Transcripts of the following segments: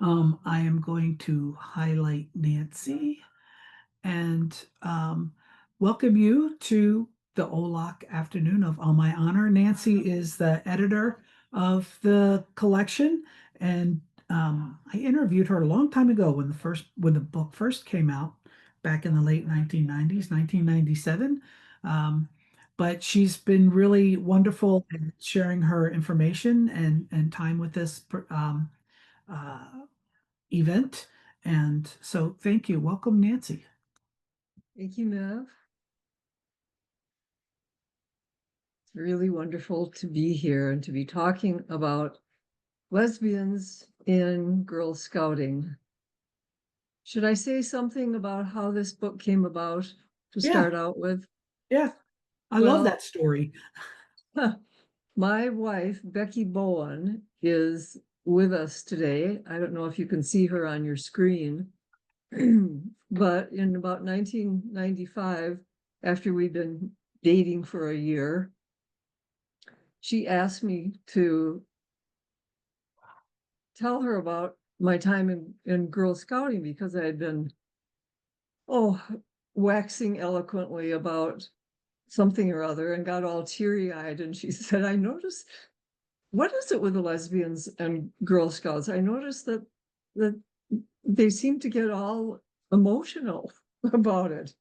I am going to highlight Nancy and welcome you to the OLOC afternoon of All My Honor. Nancy is the editor of the collection, and I interviewed her a long time ago when the book first came out back in the late 1990s, 1997. Um, but she's been really wonderful in sharing her information and time with this uh, event. And so thank you. Welcome, Nancy. Thank you, Mav. It's really wonderful to be here and to be talking about lesbians in Girl Scouting. Should I say something about how this book came about to Yeah, start out with? yeah. I love Well, that story. my wife, Becky Bowen, is with us today. I don't know if you can see her on your screen, but in about 1995, after we'd been dating for a year, she asked me to tell her about my time in Girl Scouting because I had been, waxing eloquently about something or other and got all teary-eyed. And she said, I noticed, what is it with the lesbians and Girl Scouts? I noticed that they seem to get all emotional about it.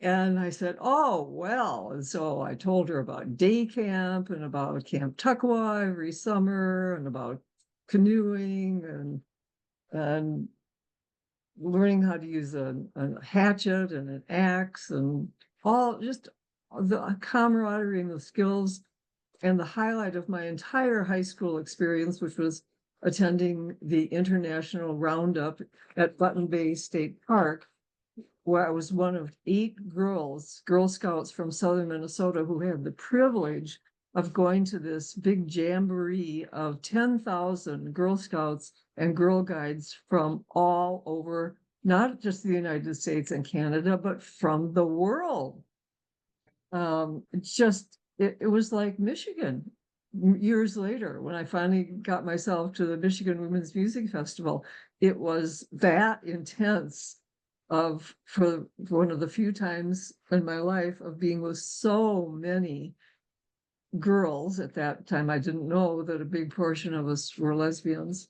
And I said, oh, well. And so I told her about day camp and about Camp Tuckwa every summer and about canoeing and learning how to use a hatchet and an axe and all just the camaraderie and the skills. And the highlight of my entire high school experience, which was attending the international roundup at Button Bay State Park, where I was one of 8 Girl Scouts from southern Minnesota, who had the privilege of going to this big jamboree of 10,000 Girl Scouts and Girl Guides from all over, not just the United States and Canada, but from the world. It was like Michigan years later when I finally got myself to the Michigan Women's Music Festival. It was that intense for one of the few times in my life of being with so many girls. At that time, I didn't know that a big portion of us were lesbians.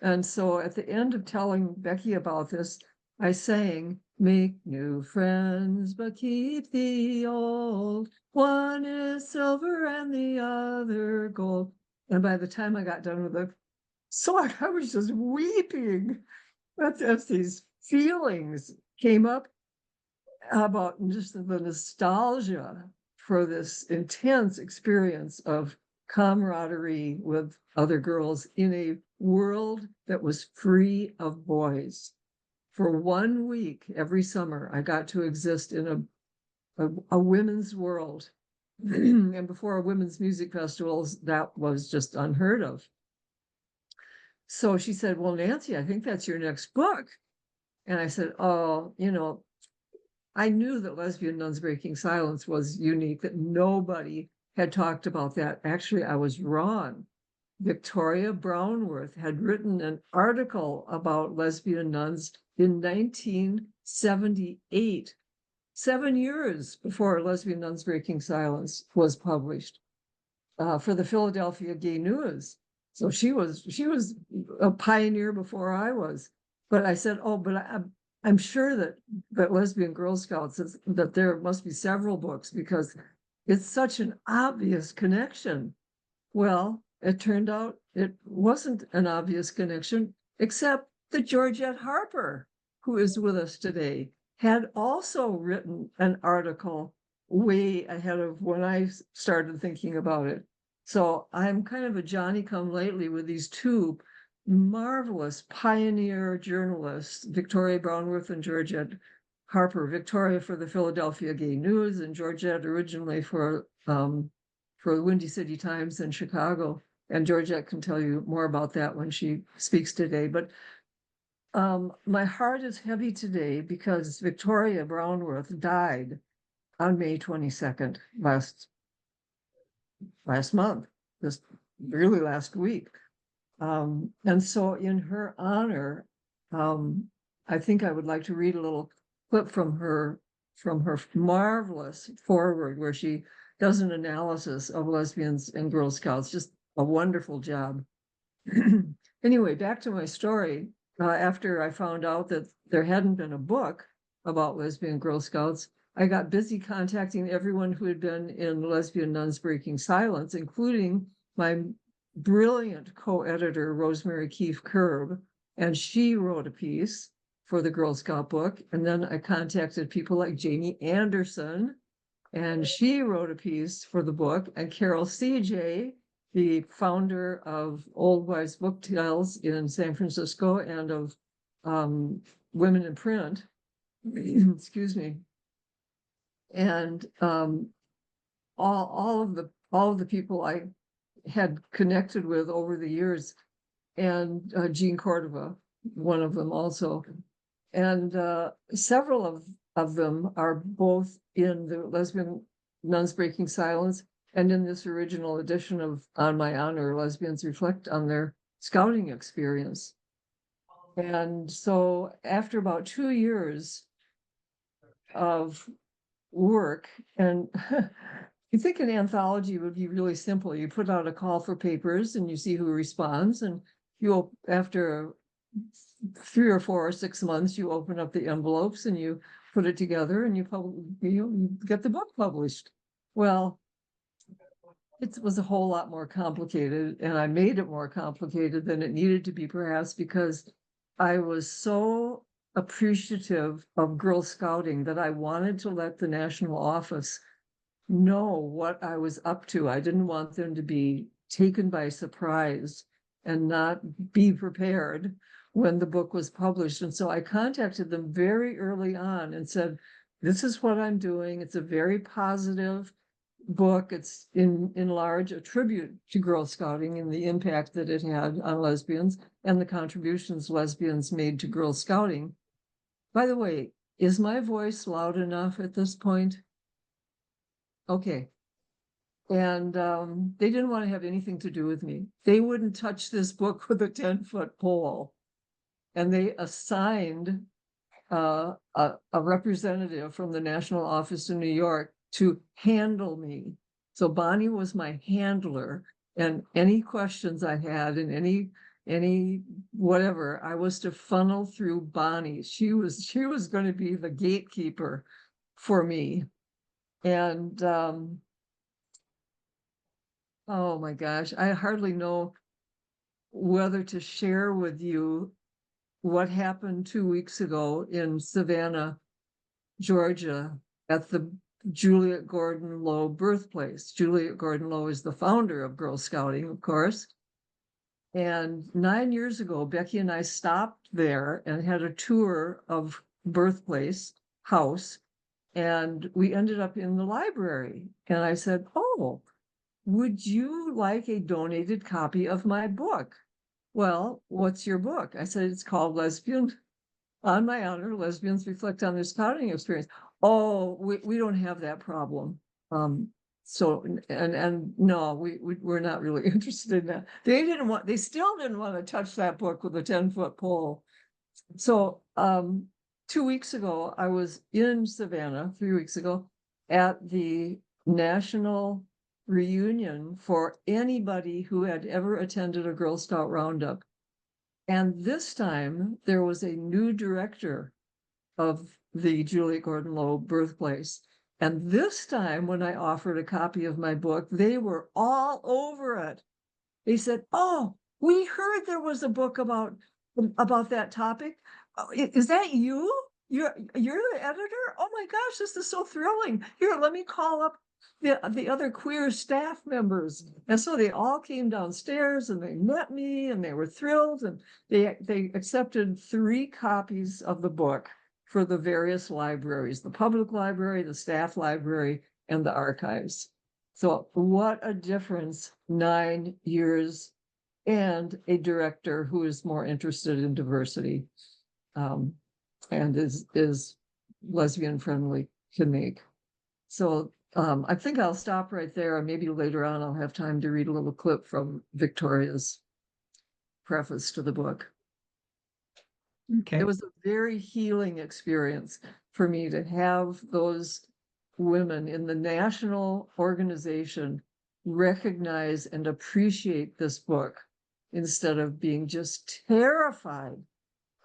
And so at the end of telling Becky about this, I sang, make new friends, but keep the old. One is silver and the other gold. And by the time I got done with the song, I was just weeping. That's these feelings came up about just the nostalgia for this intense experience of camaraderie with other girls in a world that was free of boys. For 1 week every summer, I got to exist in a women's world. And before women's music festivals, that was just unheard of. So she said, well, Nancy, I think that's your next book. And I said, oh, I knew that Lesbian Nuns Breaking Silence was unique, that nobody had talked about that. Actually, I was wrong. Victoria Brownworth had written an article about lesbian nuns in 1978, 7 years before Lesbian Nuns Breaking Silence was published, for the Philadelphia Gay News. So she was a pioneer before I was. But I said, oh, but I'm sure that Lesbian Girl Scouts that there must be several books because it's such an obvious connection. Well, it turned out it wasn't an obvious connection, except that Georgette Harper, who is with us today, had also written an article way ahead of when I started thinking about it. So I'm kind of a Johnny come lately with these two marvelous pioneer journalists, Victoria Brownworth and Georgette Harper. Victoria for the Philadelphia Gay News and Georgette originally for the Windy City Times in Chicago. And Georgette can tell you more about that when she speaks today. But my heart is heavy today because Victoria Brownworth died on May 22nd, last month, this really last week. And so in her honor, um, I think I would like to read a little clip from her marvelous foreword where she does an analysis of lesbians and Girl Scouts. Just a wonderful job. Anyway, back to my story. After I found out that there hadn't been a book about lesbian Girl Scouts, I got busy contacting everyone who had been in Lesbian Nuns Breaking Silence, including my brilliant co-editor, Rosemary Keefe Curb, and she wrote a piece for the Girl Scout book. And then I contacted people like Jamie Anderson, and she wrote a piece for the book, and Carol CJ, the founder of Old Wives Book Tales in San Francisco and of Women in Print, excuse me, and all of the people I had connected with over the years, and Jean Cordova, one of them also, and several of them are both in the Lesbian Nuns Breaking Silence and in this original edition of On My Honor, Lesbians Reflect on their scouting experience. And so after about 2 years of work, and you think an anthology would be really simple. You put out a call for papers and you see who responds, and you'll, after 3 or 4 or 6 months, you open up the envelopes and you put it together and you get the book published. Well, it was a whole lot more complicated, and I made it more complicated than it needed to be, perhaps because I was so appreciative of Girl Scouting that I wanted to let the national office know what I was up to. I didn't want them to be taken by surprise and not be prepared when the book was published. And so I contacted them very early on and said, this is what I'm doing. It's a very positive book. It's in large a tribute to Girl Scouting and the impact that it had on lesbians and the contributions lesbians made to Girl Scouting. By the way, is my voice loud enough at this point? Okay. And they didn't want to have anything to do with me. They wouldn't touch this book with a 10-foot pole. And they assigned a representative from the national office in New York to handle me. So Bonnie was my handler, and any questions I had and any whatever, I was to funnel through Bonnie. She was going to be the gatekeeper for me. And oh my gosh, I hardly know whether to share with you what happened 2 weeks ago in Savannah, Georgia, at the Juliet Gordon Low birthplace. Juliet Gordon Low is the founder of Girl Scouting, of course. And 9 years ago, Becky and I stopped there and had a tour of birthplace house. And we ended up in the library. And I said, oh, would you like a donated copy of my book? Well, what's your book? I said, it's called On My Honor, Lesbians Reflect on Their Scouting Experience. Oh, we don't have that problem. So, and no, we're not really interested in that. They still didn't want to touch that book with a 10-foot pole. So, 2 weeks ago, I was in Savannah, 3 weeks ago, at the national reunion for anybody who had ever attended a Girl Scout roundup. And this time there was a new director of the Juliet Gordon Low birthplace. And this time when I offered a copy of my book, they were all over it. They said, oh, we heard there was a book about that topic. Is that you? You're the editor? Oh my gosh, this is so thrilling. Here, let me call up the other queer staff members. And so they all came downstairs and they met me and they were thrilled, and they accepted 3 copies of the book for the various libraries, the public library, the staff library, and the archives. So what a difference 9 years and a director who is more interested in diversity and is lesbian friendly can make. So I think I'll stop right there, and maybe later on I'll have time to read a little clip from Victoria's preface to the book. Okay. It was a very healing experience for me to have those women in the national organization recognize and appreciate this book instead of being just terrified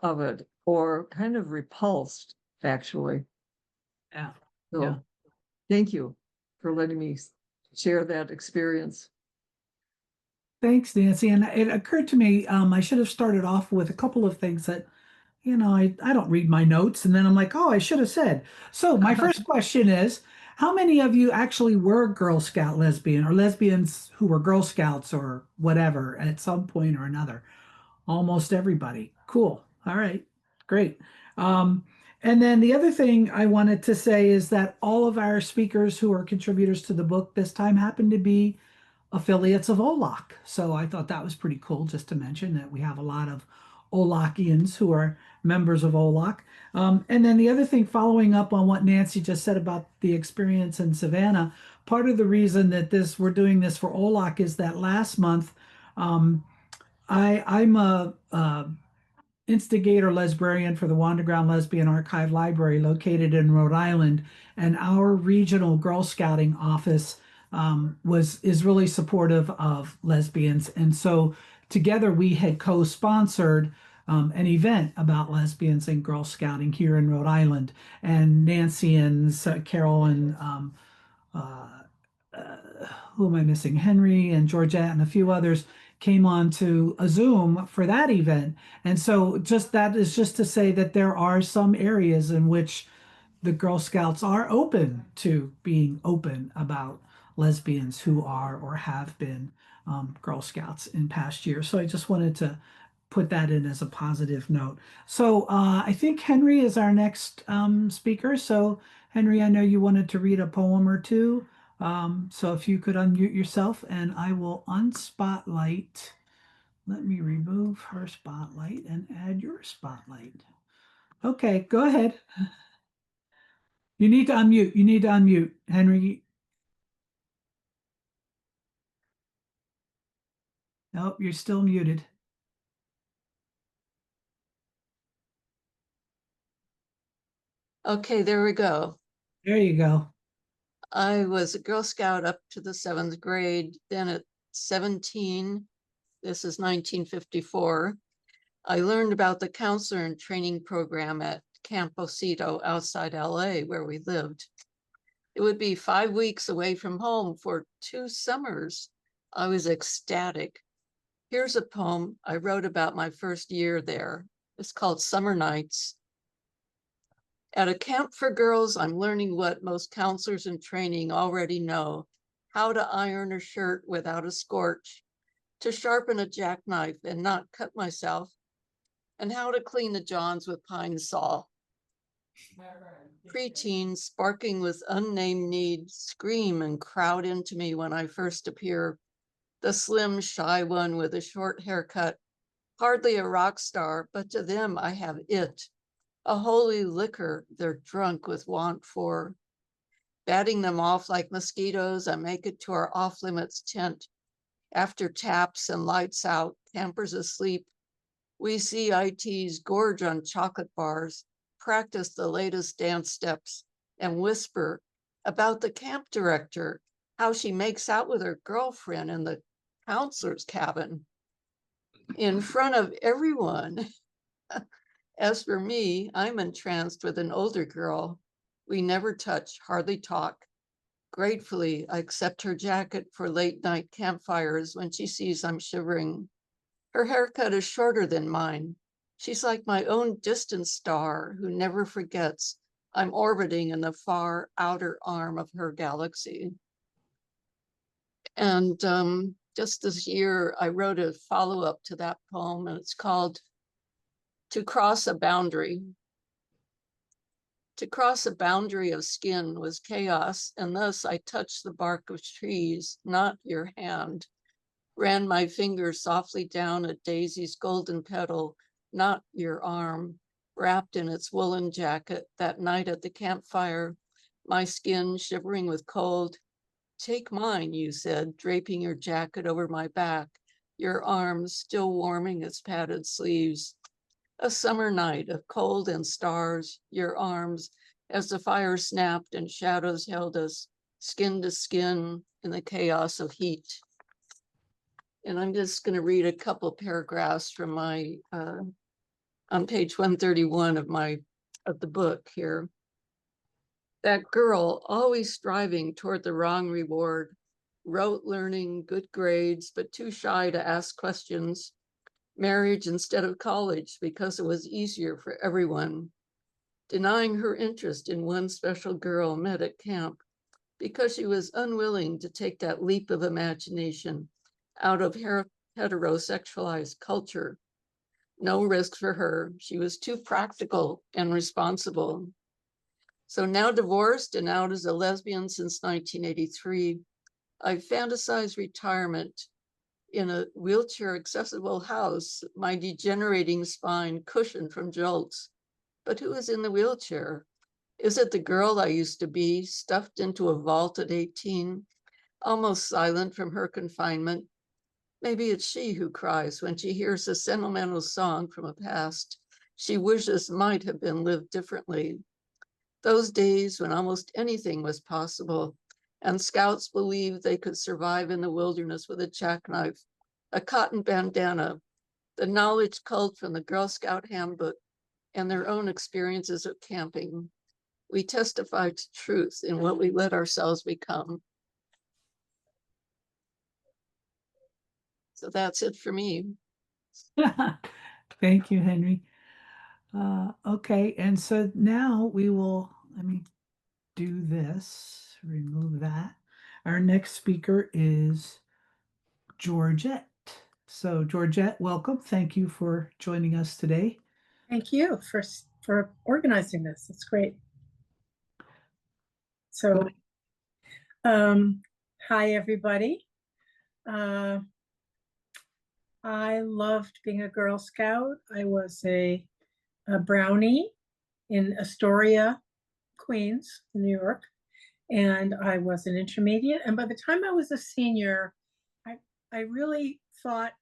of it or kind of repulsed, actually. Yeah. Yeah. So thank you for letting me share that experience. Thanks, Nancy. And it occurred to me, I should have started off with a couple of things that, I don't read my notes. And then I'm like, oh, I should have said. So my first question is, how many of you actually were Girl Scout lesbian or lesbians who were Girl Scouts or whatever at some point or another? Almost everybody. Cool. All right. Great. Um, and then the other thing I wanted to say is that all of our speakers who are contributors to the book this time happen to be affiliates of OLOC. So I thought that was pretty cool just to mention that we have a lot of OLOCians who are members of OLOC. And then the other thing, following up on what Nancy just said about the experience in Savannah, part of the reason that we're doing this for OLOC is that last month, um, I'm a instigator librarian for the Wanderground Lesbian Archive Library located in Rhode Island, and our regional Girl Scouting office is really supportive of lesbians, and so together we had co-sponsored an event about lesbians and Girl Scouting here in Rhode Island, and Nancy and Carol and uh, who am I missing? Henry and Georgette and a few others came on to a Zoom for that event. And so just that is just to say that there are some areas in which the Girl Scouts are open to being open about lesbians who are or have been Girl Scouts in past years. So I just wanted to put that in as a positive note. So I think Henry is our next speaker. So Henry, I know you wanted to read a poem or two. So if you could unmute yourself and I will unspotlight. Let me remove her spotlight and add your spotlight. Okay, go ahead. You need to unmute. You need to unmute, Henry. Nope, you're still muted. Okay, there we go. There you go. I was a Girl Scout up to the 7th grade. Then at 17, this is 1954, I learned about the counselor and training program at Camp Osito outside LA, where we lived. It would be 5 weeks away from home for 2 summers. I was ecstatic. Here's a poem I wrote about my first year there. It's called Summer Nights. At a camp for girls, I'm learning what most counselors in training already know: how to iron a shirt without a scorch, to sharpen a jackknife and not cut myself, and how to clean the johns with pine saw. Preteens, sparking with unnamed need, scream and crowd into me when I first appear. The slim, shy one with a short haircut, hardly a rock star, but to them I have it, a holy liquor they're drunk with want for. Batting them off like mosquitoes, I make it to our off-limits tent. After taps and lights out, campers asleep, we see ITs gorge on chocolate bars, practice the latest dance steps, and whisper about the camp director, how she makes out with her girlfriend in the counselor's cabin in front of everyone. As for me, I'm entranced with an older girl. We never touch, hardly talk. Gratefully, I accept her jacket for late night campfires when she sees I'm shivering. Her haircut is shorter than mine. She's like my own distant star who never forgets I'm orbiting in the far outer arm of her galaxy. And just this year, I wrote a follow-up to that poem, and it's called To Cross a Boundary. To cross a boundary of skin was chaos, and thus I touched the bark of trees, not your hand. Ran my fingers softly down a daisy's golden petal, not your arm. Wrapped in its woolen jacket that night at the campfire, my skin shivering with cold. Take mine, you said, draping your jacket over my back. your arms still warming its padded sleeves. A summer night of cold and stars, your arms, as the fire snapped and shadows held us skin to skin in the chaos of heat. And I'm just going to read a couple paragraphs from my, on page 131 of the book here. That girl, always striving toward the wrong reward, rote learning, good grades, but too shy to ask questions, marriage instead of college because it was easier for everyone, denying her interest in one special girl met at camp because she was unwilling to take that leap of imagination out of heterosexualized culture. No risk for her. She was too practical and responsible. So now divorced and out as a lesbian since 1983, I fantasize retirement in a wheelchair accessible house, my degenerating spine cushioned from jolts. But who is in the wheelchair? Is it the girl I used to be, stuffed into a vault at 18, almost silent from her confinement? Maybe it's she who cries when she hears a sentimental song from a past she wishes might have been lived differently. Those days when almost anything was possible, and scouts believed they could survive in the wilderness with a jackknife, a cotton bandana, the knowledge culled from the Girl Scout handbook, and their own experiences of camping. We testify to truth in what we let ourselves become. So that's it for me. Thank you, Henry. Okay, and so now let me do this, remove that. Our next speaker is Georgette. So, Georgette, welcome. Thank you for joining us today. Thank you for organizing this. It's great. So, hi everybody. I loved being a Girl Scout. I was a brownie in Astoria, Queens, New York, and I was an intermediate. And by the time I was a senior, I really thought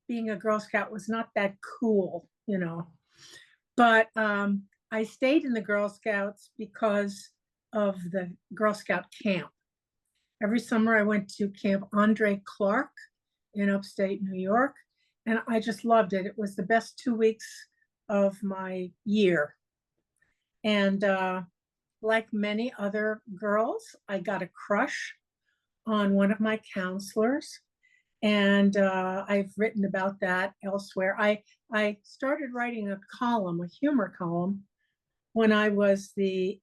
being a Girl Scout was not that cool, you know. But I stayed in the Girl Scouts because of the Girl Scout camp. Every summer I went to Camp Andre Clark in upstate New York, and I just loved it. It was the best 2 weeks of my year. And like many other girls, I got a crush on one of my counselors. And I've written about that elsewhere. I started writing a column, a humor column, when I was the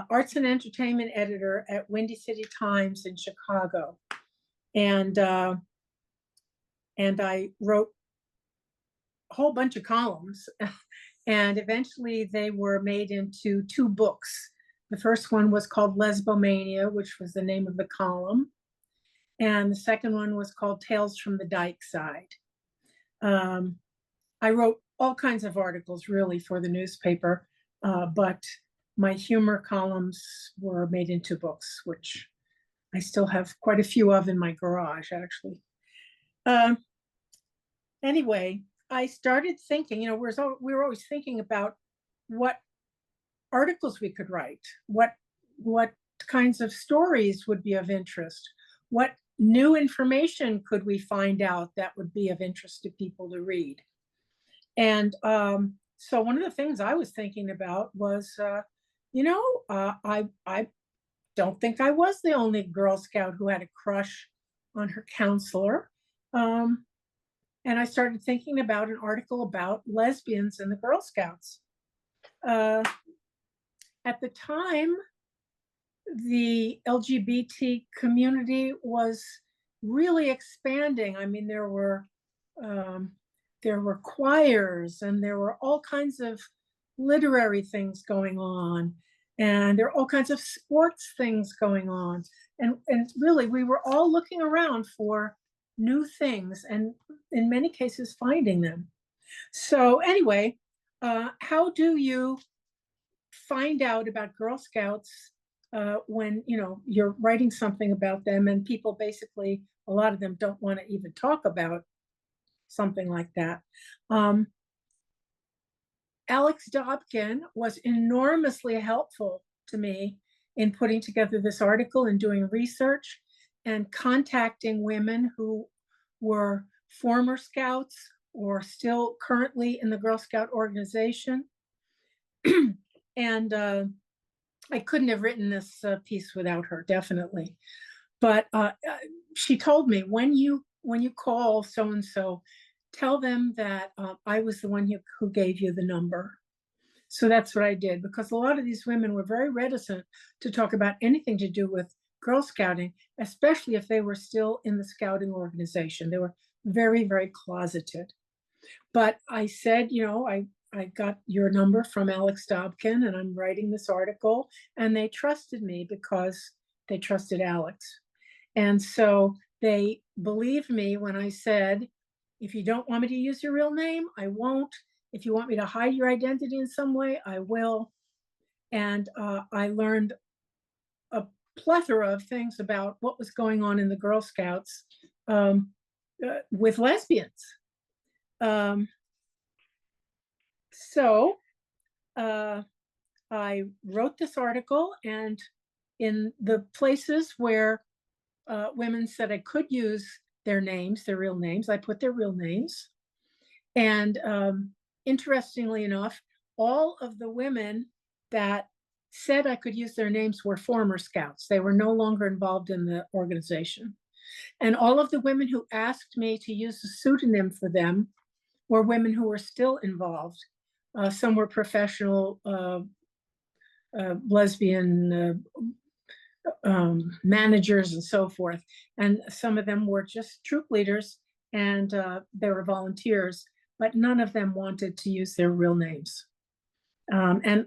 arts and entertainment editor at Windy City Times in Chicago. And I wrote a whole bunch of columns. And eventually they were made into 2 books. The first one was called Lesbomania, which was the name of the column. And the second one was called Tales from the Dyke Side. I wrote all kinds of articles really for the newspaper, but my humor columns were made into books, which I still have quite a few of in my garage, actually. Anyway, I started thinking, you know, we were always thinking about what articles we could write, what kinds of stories would be of interest, what new information could we find out that would be of interest to people to read. And so one of the things I was thinking about was, I don't think I was the only Girl Scout who had a crush on her counselor. And I started thinking about an article about lesbians in the Girl Scouts. At the time, the LGBT community was really expanding. I mean, there were choirs, and there were all kinds of literary things going on, and there were all kinds of sports things going on. And really, we were all looking around for new things, and in many cases, finding them. So anyway, how do you find out about Girl Scouts when you're writing something about them and people basically, a lot of them don't want to even talk about something like that. Alex Dobkin was enormously helpful to me in putting together this article and doing research and contacting women who were former scouts or still currently in the Girl Scout organization. And I couldn't have written this piece without her, definitely. But she told me, when you call so-and-so, tell them that I was the one who gave you the number. So that's what I did, because a lot of these women were very reticent to talk about anything to do with Girl Scouting, especially if they were still in the Scouting organization. They were very, very closeted. But I said, I got your number from Alex Dobkin and I'm writing this article. And they trusted me because they trusted Alex. And so they believed me when I said, if you don't want me to use your real name, I won't. If you want me to hide your identity in some way, I will. And I learned a plethora of things about what was going on in the Girl Scouts with lesbians. So I wrote this article, and in the places where women said I could use their names, their real names, I put their real names. And interestingly enough, all of the women that said I could use their names were former scouts. They were no longer involved in the organization. And all of the women who asked me to use a pseudonym for them were women who were still involved. Some were professional lesbian managers and so forth. And some of them were just troop leaders, and they were volunteers, but none of them wanted to use their real names. And,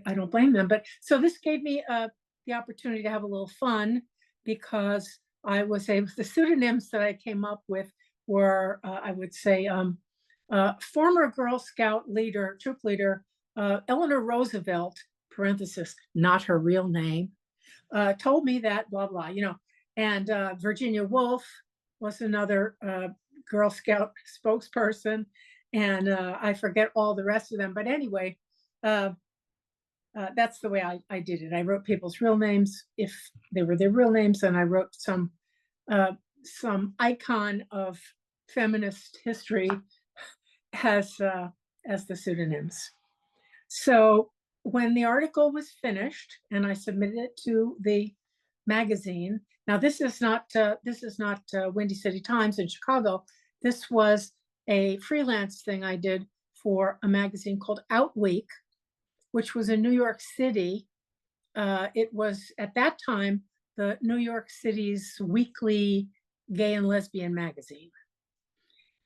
I don't blame them. But so this gave me the opportunity to have a little fun, because I was able, the pseudonyms that I came up with were, I would say, former Girl Scout leader, troop leader, Eleanor Roosevelt, parenthesis, not her real name, told me that, blah, blah, and Virginia Woolf was another Girl Scout spokesperson, and I forget all the rest of them. But anyway, that's the way I did it. I wrote people's real names if they were their real names, and I wrote some icon of feminist history as the pseudonyms. So when the article was finished and I submitted it to the magazine, now this is not Windy City Times in Chicago. This was a freelance thing I did for a magazine called Outweek, which was in New York City. It was at that time the New York City's weekly gay and lesbian magazine.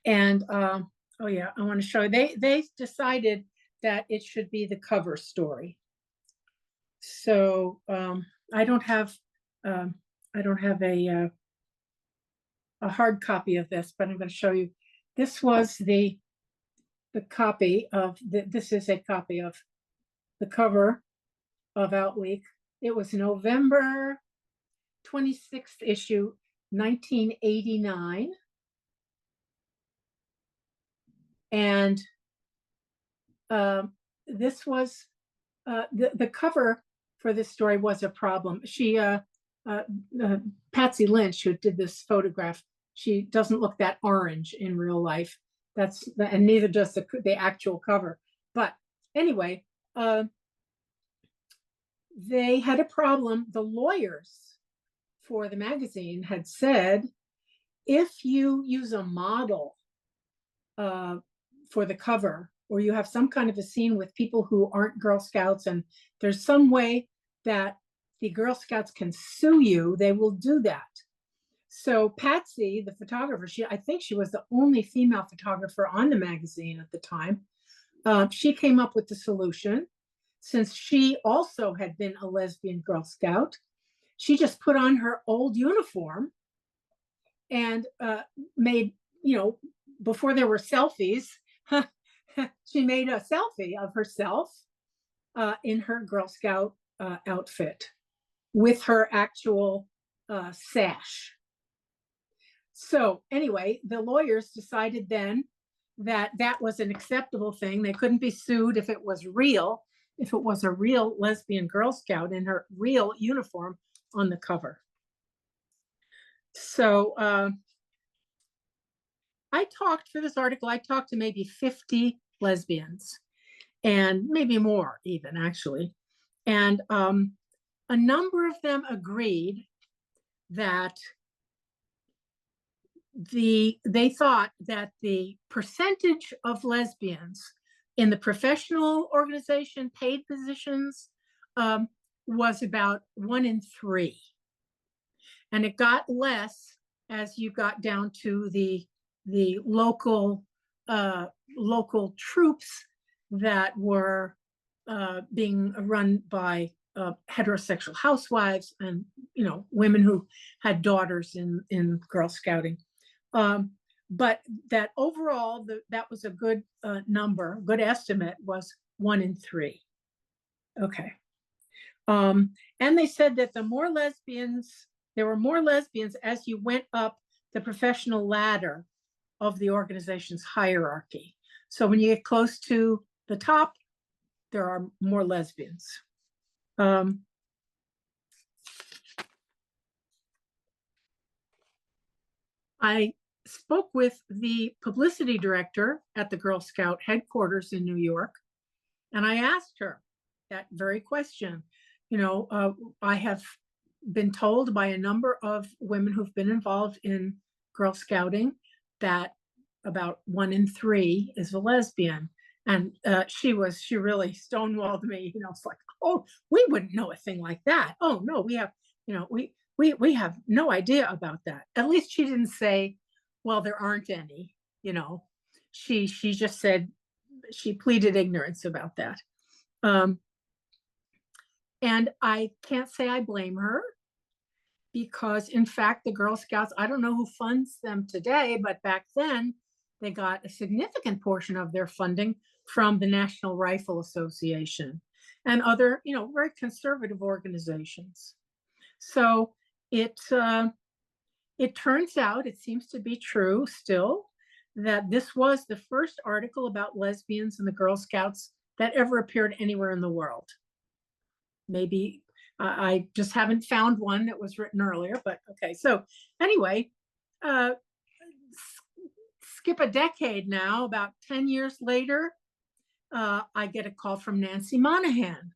And oh yeah, I want to show you. They decided that it should be the cover story. So I don't have a hard copy of this, but I'm going to show you. This was the copy of this is a copy of the cover of Outweek. It was November 26th issue, 1989. And this was the cover for this story was a problem. She Patsy Lynch, who did this photograph, she doesn't look that orange in real life. And neither does the actual cover. But anyway, they had a problem. The lawyers for the magazine had said, if you use a model for the cover, or you have some kind of a scene with people who aren't Girl Scouts, and there's some way that the Girl Scouts can sue you, they will do that. So Patsy, the photographer, I think she was the only female photographer on the magazine at the time. She came up with the solution. Since she also had been a lesbian Girl Scout, she just put on her old uniform and made, before there were selfies, she made a selfie of herself in her Girl Scout outfit with her actual sash. So anyway, the lawyers decided then that that was an acceptable thing. They couldn't be sued if it was real, if it was a real lesbian Girl Scout in her real uniform on the cover. So I talked for this article, I talked to maybe 50 lesbians and maybe more even actually. And a number of them agreed that they thought that the percentage of lesbians in the professional organization paid positions was about 1 in 3, and it got less as you got down to the local local troops that were being run by heterosexual housewives and women who had daughters in Girl Scouting. But that overall, that was a good number, good estimate was 1 in 3. Okay. And they said that there were more lesbians as you went up the professional ladder of the organization's hierarchy. So when you get close to the top, there are more lesbians. I spoke with the publicity director at the Girl Scout headquarters in New York, and I asked her that very question. I have been told by a number of women who've been involved in Girl Scouting that about 1 in 3 is a lesbian. And she really stonewalled me. It's like, oh, we wouldn't know a thing like that. Oh no, we have, we have no idea about that. At least she didn't say, well, there aren't any. She just said, she pleaded ignorance about that. And I can't say I blame her, because in fact, the Girl Scouts, I don't know who funds them today, but back then they got a significant portion of their funding from the National Rifle Association and other, very conservative organizations. So it turns out, it seems to be true still, that this was the first article about lesbians in the Girl Scouts that ever appeared anywhere in the world. Maybe I just haven't found one that was written earlier, but okay. So anyway, skip a decade now, about 10 years later, I get a call from Nancy Monahan.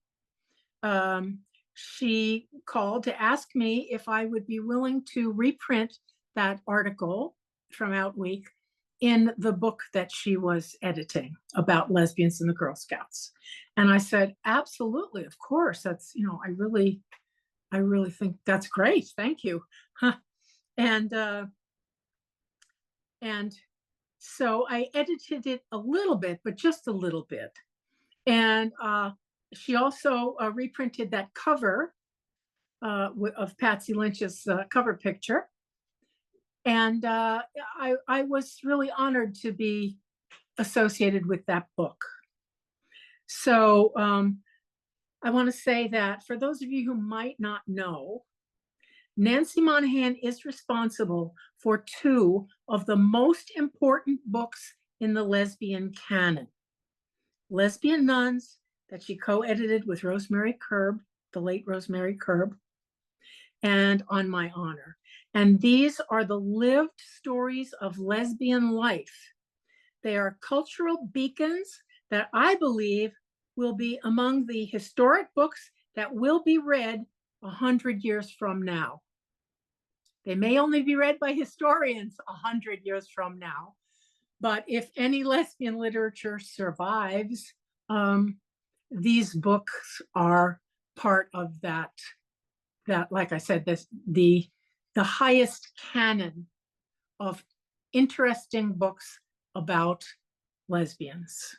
She called to ask me if I would be willing to reprint that article from Outweek in the book that she was editing about lesbians in the Girl Scouts. And I said, absolutely, of course. That's, I really think that's great. Thank you. And so I edited it a little bit, but just a little bit. And she also reprinted that cover of Patsy Lynch's cover picture. And I was really honored to be associated with that book. So I want to say that for those of you who might not know, Nancy Monahan is responsible for 2 of the most important books in the lesbian canon. Lesbian Nuns, that she co-edited with Rosemary Kerb, the late Rosemary Kerb, and On My Honor. And these are the lived stories of lesbian life. They are cultural beacons that I believe will be among the historic books that will be read 100 years from now. They may only be read by historians 100 years from now, but if any lesbian literature survives, these books are part of that, like I said, the highest canon of interesting books about lesbians.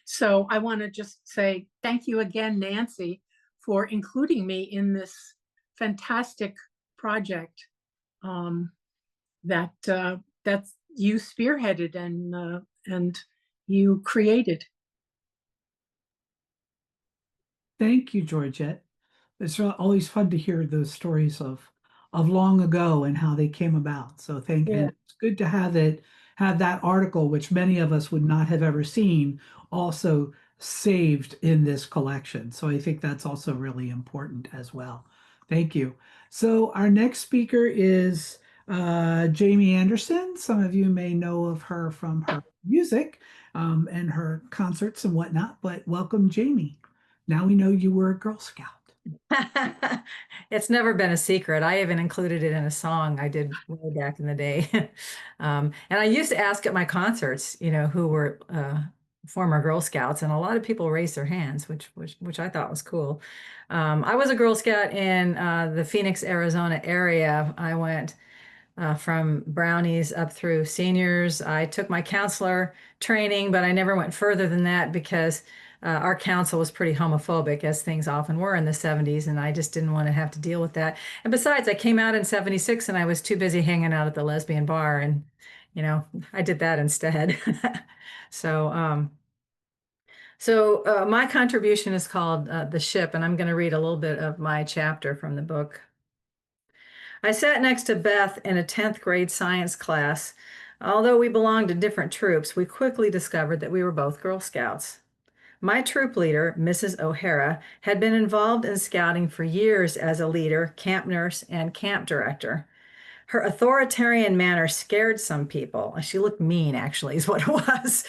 So I want to just say thank you again, Nancy, for including me in this fantastic project that you spearheaded and you created. Thank you, Georgette. It's always fun to hear those stories of of long ago and how they came about. So Yeah. and it's good to have that article, which many of us would not have ever seen, also saved in this collection. So I think that's also really important as well. Thank you. So our next speaker is Jamie Anderson. Some of you may know of her from her music and her concerts and whatnot, but welcome, Jamie. Now we know you were a Girl Scout. It's never been a secret. I even included it in a song I did way back in the day. And I used to ask at my concerts, who were former Girl Scouts, and a lot of people raised their hands, which I thought was cool. I was a Girl Scout in the Phoenix, Arizona area. I went from brownies up through seniors. I took my counselor training, but I never went further than that because our council was pretty homophobic, as things often were in the 70s, and I just didn't want to have to deal with that. And besides, I came out in 76 and I was too busy hanging out at the lesbian bar, and I did that instead. So, my contribution is called The Ship, and I'm going to read a little bit of my chapter from the book. I sat next to Beth in a 10th grade science class. Although we belonged to different troops, we quickly discovered that we were both Girl Scouts. My troop leader, Mrs. O'Hara, had been involved in scouting for years as a leader, camp nurse, and camp director. Her authoritarian manner scared some people. She looked mean, actually, is what it was.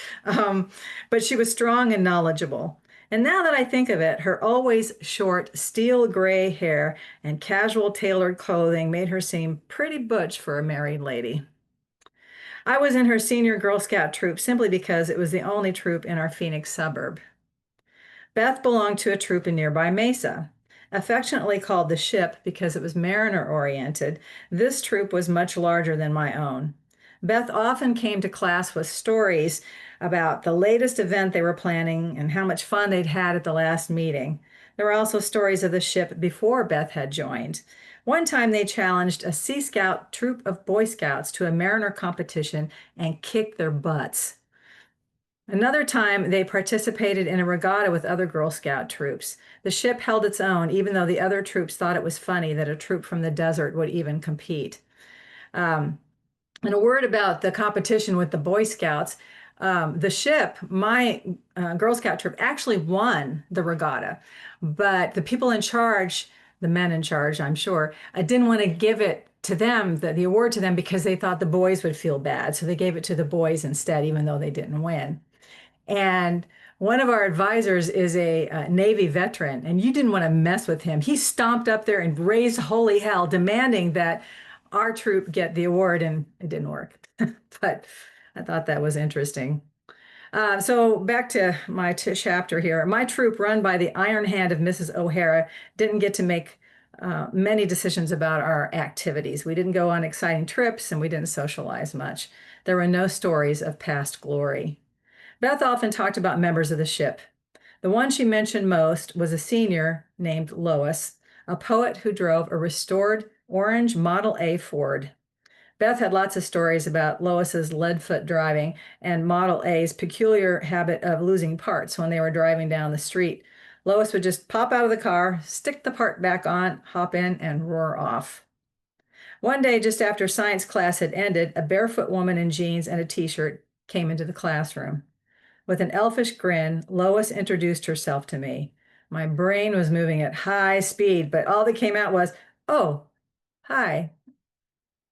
But she was strong and knowledgeable. And now that I think of it, her always short, steel gray hair and casual tailored clothing made her seem pretty butch for a married lady. I was in her senior Girl Scout troop simply because it was the only troop in our Phoenix suburb. Beth belonged to a troop in nearby Mesa. Affectionately called the Ship because it was mariner-oriented, this troop was much larger than my own. Beth often came to class with stories about the latest event they were planning and how much fun they'd had at the last meeting. There were also stories of the Ship before Beth had joined. One time they challenged a Sea Scout troop of Boy Scouts to a mariner competition and kicked their butts. Another time, they participated in a regatta with other Girl Scout troops. The Ship held its own, even though the other troops thought it was funny that a troop from the desert would even compete. And a word about the competition with the Boy Scouts. The Ship, my Girl Scout troop, actually won the regatta, but the people in charge, the men in charge, I'm sure, didn't want to give it to them, the award to them, because they thought the boys would feel bad. So they gave it to the boys instead, even though they didn't win. And one of our advisors is a Navy veteran, and you didn't want to mess with him. He stomped up there and raised holy hell, demanding that our troop get the award, and it didn't work. But I thought that was interesting. So back to my chapter here. My troop, run by the iron hand of Mrs. O'Hara, didn't get to make many decisions about our activities. We didn't go on exciting trips, and we didn't socialize much. There were no stories of past glory. Beth often talked about members of the Ship. The one she mentioned most was a senior named Lois, a poet who drove a restored orange Model A Ford. Beth had lots of stories about Lois's lead-foot driving and Model A's peculiar habit of losing parts when they were driving down the street. Lois would just pop out of the car, stick the part back on, hop in, and roar off. One day, just after science class had ended, a barefoot woman in jeans and a t-shirt came into the classroom. With an elfish grin, Lois introduced herself to me. My brain was moving at high speed, but all that came out was, "Oh, hi."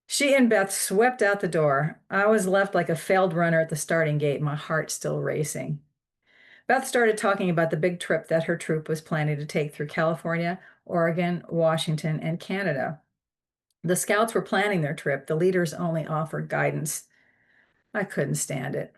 She and Beth swept out the door. I was left like a failed runner at the starting gate, my heart still racing. Beth started talking about the big trip that her troop was planning to take through California, Oregon, Washington, and Canada. The scouts were planning their trip. The leaders only offered guidance. I couldn't stand it.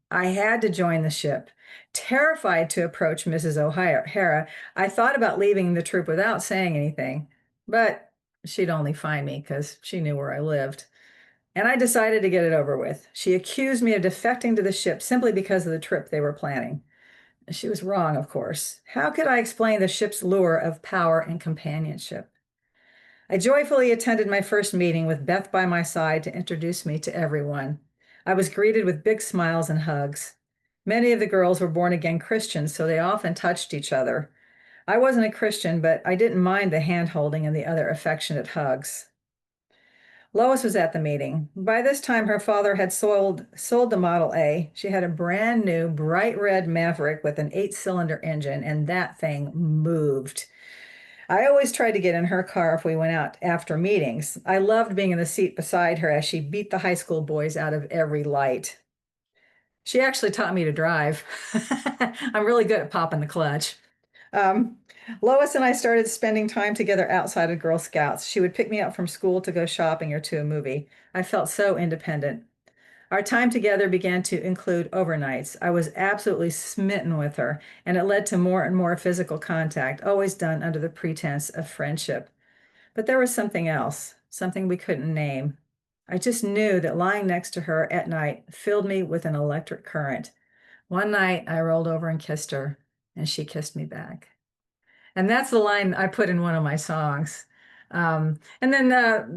I had to join the Ship. Terrified to approach Mrs. O'Hara, I thought about leaving the troop without saying anything, but she'd only find me because she knew where I lived. And I decided to get it over with. She accused me of defecting to the Ship simply because of the trip they were planning. She was wrong, of course. How could I explain the Ship's lure of power and companionship? I joyfully attended my first meeting with Beth by my side to introduce me to everyone. I was greeted with big smiles and hugs. Many of the girls were born-again Christians, so they often touched each other. I wasn't a Christian, but I didn't mind the hand-holding and the other affectionate hugs. Lois was at the meeting. By this time, her father had sold the Model A. She had a brand new bright red Maverick with an 8-cylinder engine, and that thing moved. I always tried to get in her car if we went out after meetings. I loved being in the seat beside her as she beat the high school boys out of every light. She actually taught me to drive. I'm really good at popping the clutch. Um, Lois and I started spending time together outside of Girl Scouts. She would pick me up from school to go shopping or to a movie. I felt so independent. Our time together began to include overnights. I was absolutely smitten with her, and it led to more and more physical contact, always done under the pretense of friendship. But there was something else, something we couldn't name. I just knew that lying next to her at night filled me with an electric current. One night I rolled over and kissed her, and she kissed me back. And that's the line I put in one of my songs. And then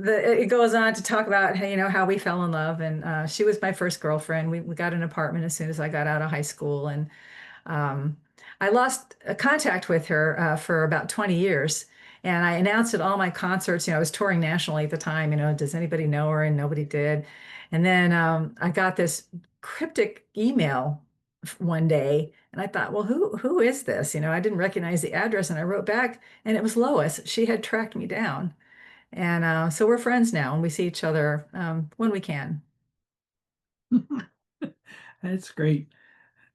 it goes on to talk about how we fell in love, and she was my first girlfriend. We got an apartment as soon as I got out of high school, and um, I lost contact with her for about 20 years. And I announced at all my concerts, I was touring nationally at the time, does anybody know her? And nobody did. And then I got this cryptic email one day, and I thought, well, who is this? I didn't recognize the address, and I wrote back, and it was Lois. She had tracked me down. And so we're friends now, and we see each other when we can. That's great.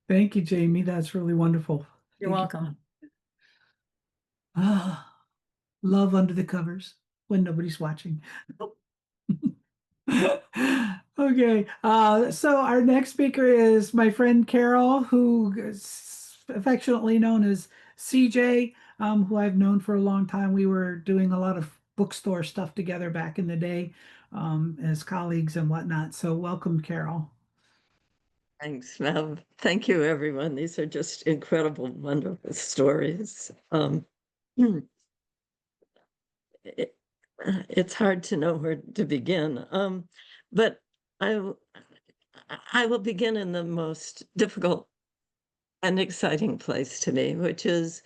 Thank you, Jamie. That's really wonderful. You're Thank you. welcome. Ah, love under the covers when nobody's watching. Okay, so our next speaker is my friend Carol, who is affectionately known as CJ, who I've known for a long time. We were doing a lot of bookstore stuff together back in the day, as colleagues and whatnot. So welcome, Carol. Thanks, Mel. Thank you, everyone. These are just incredible, wonderful stories. It, it's hard to know where to begin, but I, I will begin in the most difficult and exciting place to me, which is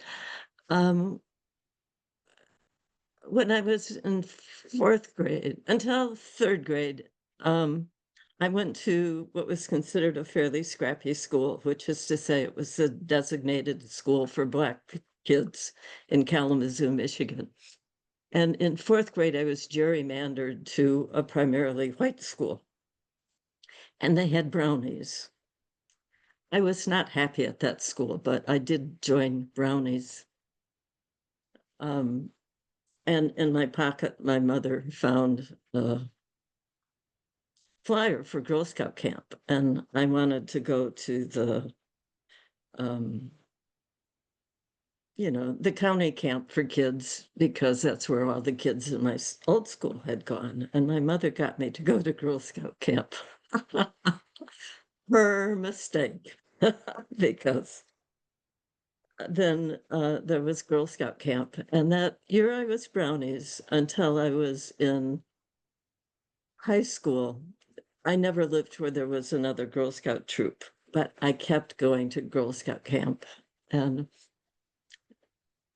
when I was in 4th grade until 3rd grade. I went to what was considered a fairly scrappy school, which is to say it was a designated school for Black kids in Kalamazoo, Michigan. And in 4th grade, I was gerrymandered to a primarily white school, and they had brownies. I was not happy at that school, but I did join brownies. And in my pocket, my mother found a flyer for Girl Scout camp, and I wanted to go to the county camp for kids because that's where all the kids in my old school had gone. And my mother got me to go to Girl Scout camp. Her mistake, because then there was Girl Scout camp. And that year I was brownies until I was in high school. I never lived where there was another Girl Scout troop, but I kept going to Girl Scout camp. And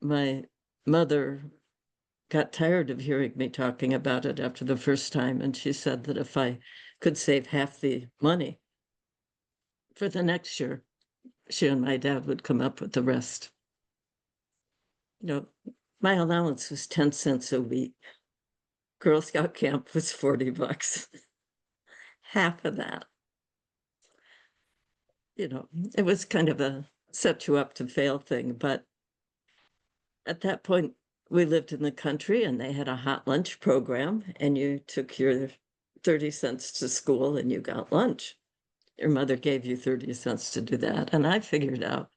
my mother got tired of hearing me talking about it after the first time, and she said that if I could save half the money for the next year, she and my dad would come up with the rest. My allowance was 10 cents a week. Girl Scout camp was $40. Half of that. It was kind of a set you up to fail thing, but at that point, we lived in the country and they had a hot lunch program, and you took your 30 cents to school and you got lunch. Your mother gave you 30 cents to do that. And I figured out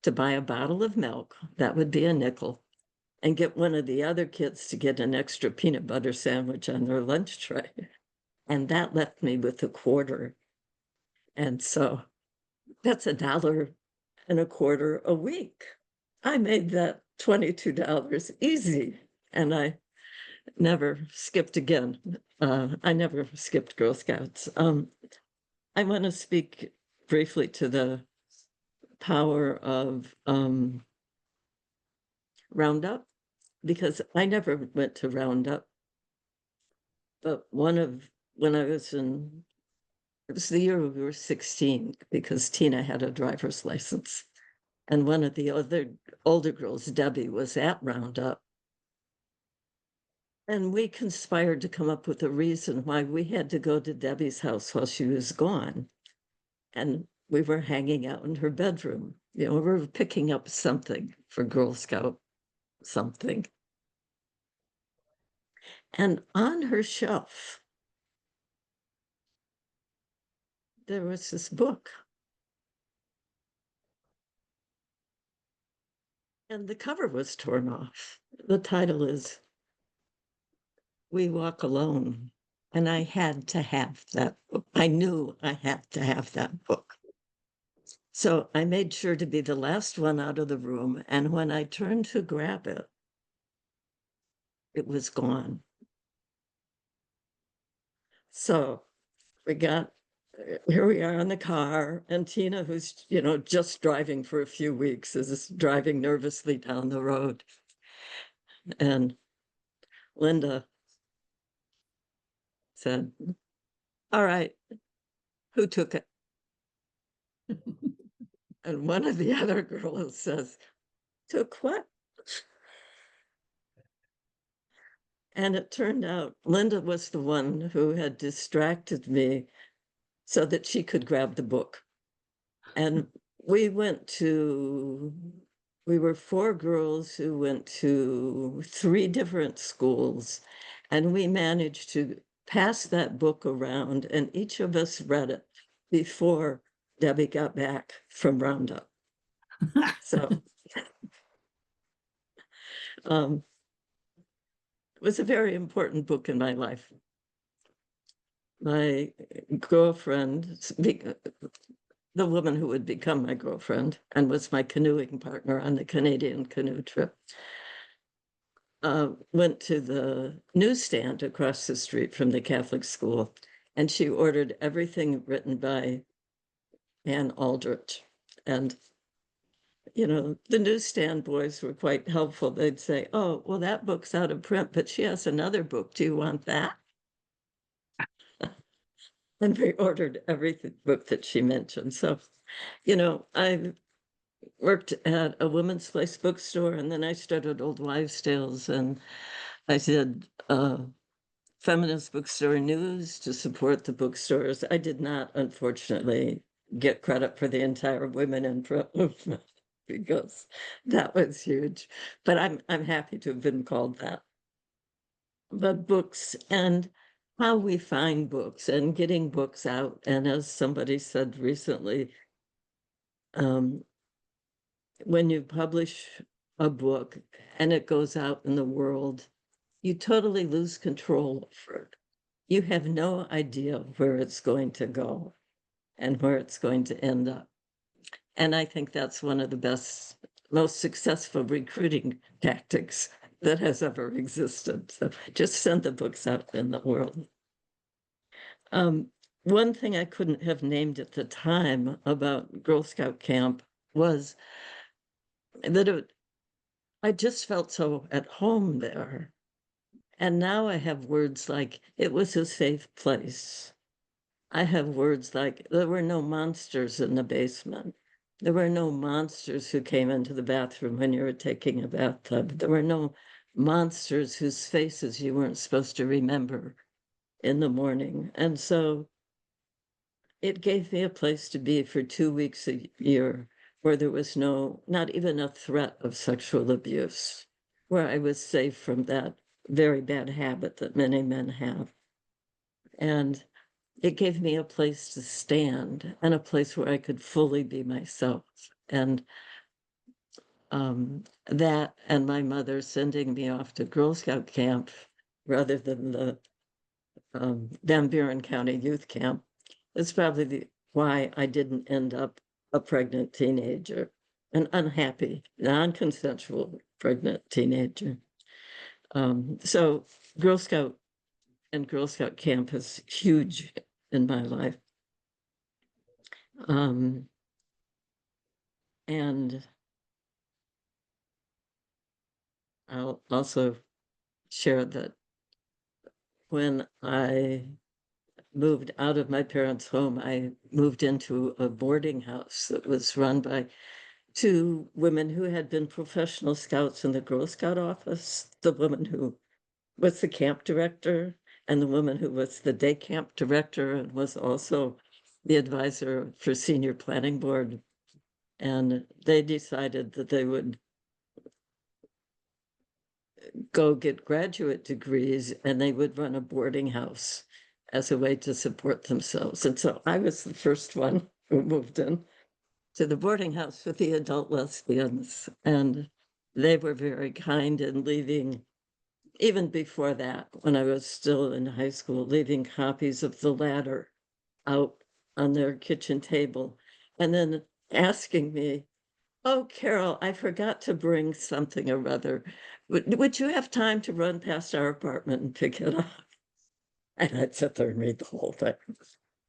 to buy a bottle of milk, that would be a nickel, and get one of the other kids to get an extra peanut butter sandwich on their lunch tray. And that left me with a quarter. And so that's $1.25 a week. I made that $22 easy, and I never skipped again. I never skipped Girl Scouts. I want to speak briefly to the power of Roundup, because I never went to Roundup. But when I was in, it was the year we were 16 because Tina had a driver's license. And one of the other older girls, Debbie, was at Roundup. And we conspired to come up with a reason why we had to go to Debbie's house while she was gone. And we were hanging out in her bedroom. You know, we were picking up something for Girl Scout something. And on her shelf, there was this book. And the cover was torn off. The title is We Walk Alone. And I had to have that book. I knew I had to have that book. So I made sure to be the last one out of the room. And when I turned to grab it, it was gone. So here we are in the car, and Tina, who's, you know, just driving for a few weeks, is driving nervously down the road. And Linda said, all right, who took it? And one of the other girls says, took what? And it turned out Linda was the one who had distracted me so that she could grab the book. And we were 4 girls who went to 3 different schools, and we managed to pass that book around, and each of us read it before Debbie got back from Roundup. So it was a very important book in my life. My girlfriend, the woman who would become my girlfriend and was my canoeing partner on the Canadian canoe trip, went to the newsstand across the street from the Catholic school, and she ordered everything written by Anne Aldrich. And, you know, the newsstand boys were quite helpful. They'd say, oh, well, that book's out of print, but she has another book. Do you want that? And we ordered every book that she mentioned. So, you know, I worked at a women's place bookstore, and then I started Old Wives' Tales, and I did feminist bookstore news to support the bookstores. I did not, unfortunately, get credit for the entire women in print movement because that was huge. But I'm happy to have been called that. But books and how we find books and getting books out. And as somebody said recently, when you publish a book and it goes out in the world, you totally lose control over it. You have no idea where it's going to go and where it's going to end up. And I think that's one of the best, most successful recruiting tactics that has ever existed. So just send the books out in the world. One thing I couldn't have named at the time about Girl Scout camp was that I just felt so at home there. And now I have words like, it was a safe place. I have words like, there were no monsters in the basement. There were no monsters who came into the bathroom when you were taking a bathtub. There were no monsters whose faces you weren't supposed to remember in the morning. And so it gave me a place to be for 2 weeks a year where there was not even a threat of sexual abuse, where I was safe from that very bad habit that many men have. And it gave me a place to stand and a place where I could fully be myself. And that and my mother sending me off to Girl Scout camp rather than the Van Buren County Youth Camp is probably why I didn't end up a pregnant teenager, an unhappy, non-consensual pregnant teenager. So Girl Scout and Girl Scout camp is huge in my life. And I'll also share that when I moved out of my parents' home, I moved into a boarding house that was run by two women who had been professional scouts in the Girl Scout office, the woman who was the camp director and the woman who was the day camp director and was also the advisor for senior planning board. And they decided that they would go get graduate degrees and they would run a boarding house as a way to support themselves. And so I was the first one who moved in to the boarding house with the adult lesbians. And they were very kind in leaving, even before that, when I was still in high school, leaving copies of The Ladder out on their kitchen table and then asking me, "Oh, Carol, I forgot to bring something or other. Would you have time to run past our apartment and pick it up?" And I'd sit there and read the whole thing.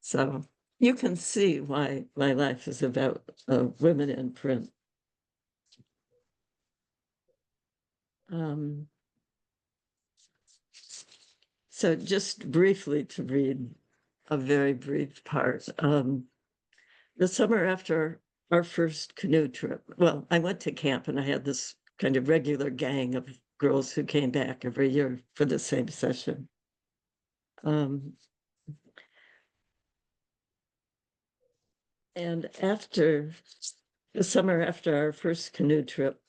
So you can see why my life is about women in print. So just briefly to read a very brief part. The summer after our first canoe trip, well, I went to camp and I had this kind of regular gang of girls who came back every year for the same session. And after the summer after our first canoe trip,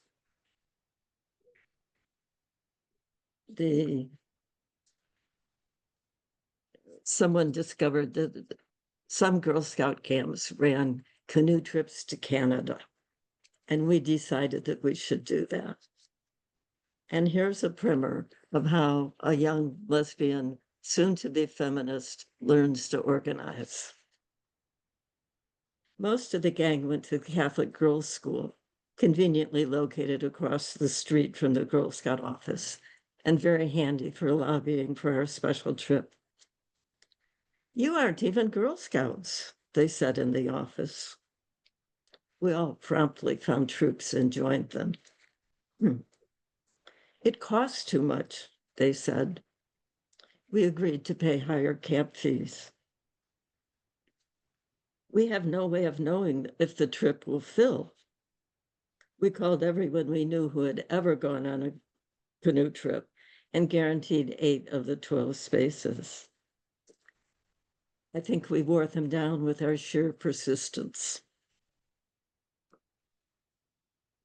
someone discovered that some Girl Scout camps ran canoe trips to Canada, and we decided that we should do that. And here's a primer of how a young lesbian, soon to be feminist, learns to organize. Most of the gang went to the Catholic girls' school, conveniently located across the street from the Girl Scout office, and very handy for lobbying for our special trip. "You aren't even Girl Scouts," they said in the office. We all promptly found troops and joined them. "It costs too much," they said. We agreed to pay higher camp fees. "We have no way of knowing if the trip will fill." We called everyone we knew who had ever gone on a canoe trip and guaranteed 8 of the 12 spaces. I think we wore them down with our sheer persistence.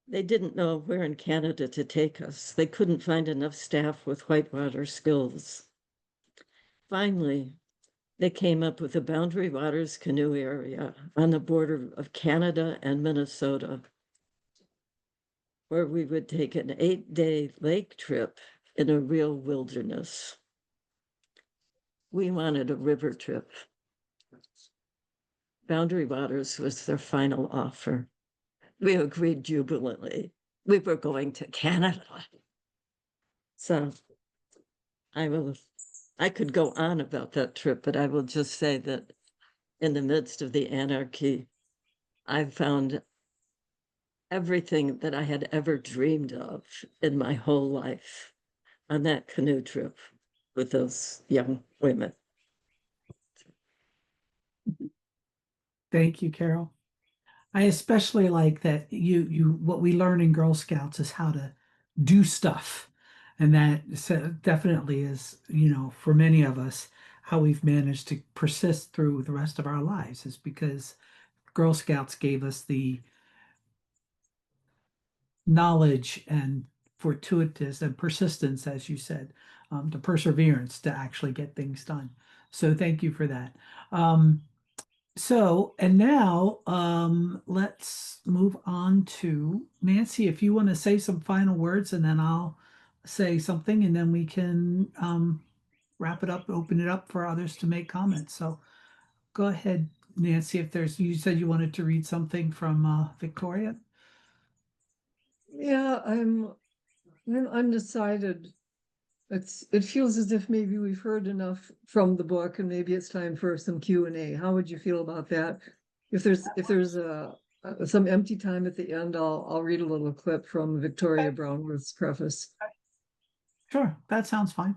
They didn't know where in Canada to take us. They couldn't find enough staff with whitewater skills. Finally, they came up with the Boundary Waters canoe area on the border of Canada and Minnesota, where we would take an 8-day lake trip in a real wilderness. We wanted a river trip. Boundary Waters was their final offer. We agreed jubilantly. We were going to Canada. So I could go on about that trip, but I will just say that in the midst of the anarchy, I found everything that I had ever dreamed of in my whole life on that canoe trip with those young women. Thank you, Carol. I especially like that what we learn in Girl Scouts is how to do stuff. And that definitely is, for many of us, how we've managed to persist through the rest of our lives is because Girl Scouts gave us the knowledge and fortuitous and persistence, as you said, the perseverance to actually get things done. So thank you for that. And now let's move on to Nancy. If you want to say some final words, and then I'll say something, and then we can wrap it up, open it up for others to make comments. So go ahead, Nancy. You said you wanted to read something from Victoria. Yeah, I'm undecided. It feels as if maybe we've heard enough from the book, and maybe it's time for some Q&A. How would you feel about that? If there's some empty time at the end, I'll read a little clip from Victoria Brownworth's preface. Sure, that sounds fine.